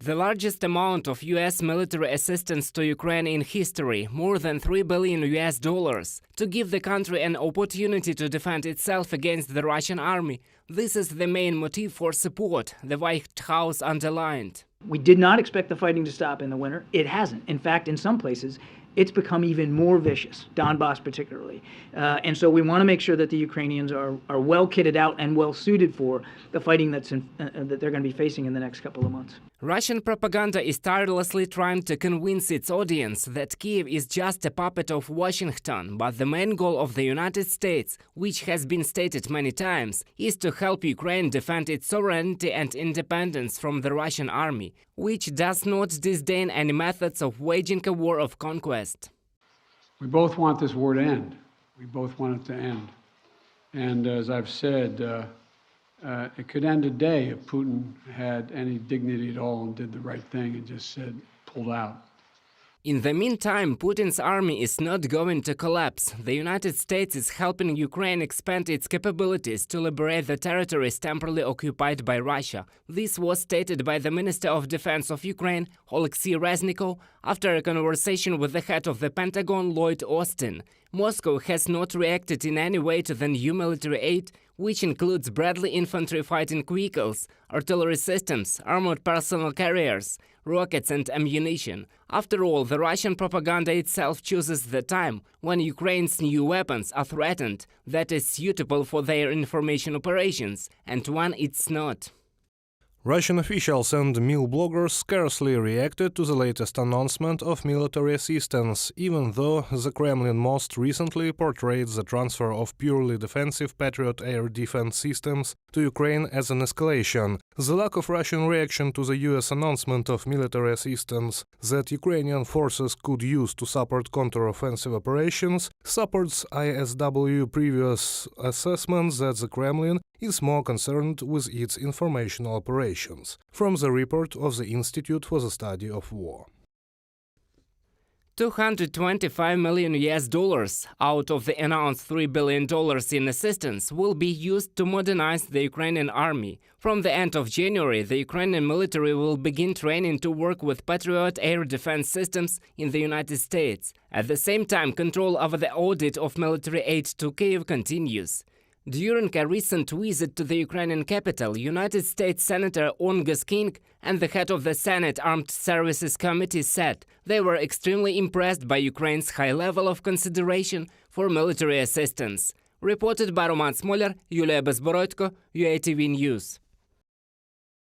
The largest amount of U.S. military assistance to Ukraine in history, more than $3 billion, to give the country an opportunity to defend itself against the Russian army. This is the main motive for support, the White House underlined. We did not expect the fighting to stop in the winter. It hasn't. In fact, in some places, it's become even more vicious, Donbass particularly. And so we want to make sure that the Ukrainians are well kitted out and well suited for the fighting that they're going to be facing in the next couple of months. Russian propaganda is tirelessly trying to convince its audience that Kyiv is just a puppet of Washington, but the main goal of the United States, which has been stated many times, is to help Ukraine defend its sovereignty and independence from the Russian army, which does not disdain any methods of waging a war of conquest. We both want this war to end. We both want it to end. And as I've said, it could end today if Putin had any dignity at all and did the right thing and just said, pulled out. In the meantime, Putin's army is not going to collapse. The United States is helping Ukraine expand its capabilities to liberate the territories temporarily occupied by Russia. This was stated by the Minister of Defense of Ukraine, Oleksiy Reznikov, after a conversation with the head of the Pentagon, Lloyd Austin. Moscow has not reacted in any way to the new military aid, which includes Bradley infantry fighting vehicles, artillery systems, armored personnel carriers, rockets and ammunition. After all, the Russian propaganda itself chooses the time when Ukraine's new weapons are threatened that is suitable for their information operations, and when it's not. Russian officials and mil bloggers scarcely reacted to the latest announcement of military assistance, even though the Kremlin most recently portrayed the transfer of purely defensive Patriot air defense systems to Ukraine as an escalation. The lack of Russian reaction to the US announcement of military assistance that Ukrainian forces could use to support counter-offensive operations supports ISW previous assessment that the Kremlin is more concerned with its informational operations, from the report of the Institute for the Study of War. $225 million out of the announced $3 billion in assistance will be used to modernize the Ukrainian army. From the end of January, the Ukrainian military will begin training to work with Patriot air defense systems in the United States. At the same time, control over the audit of military aid to Kyiv continues. During a recent visit to the Ukrainian capital, United States Senator Gus King and the head of the Senate Armed Services Committee said they were extremely impressed by Ukraine's high level of consideration for military assistance. Reported by Roman Smoler, Yulia Bezborodko, UATV News.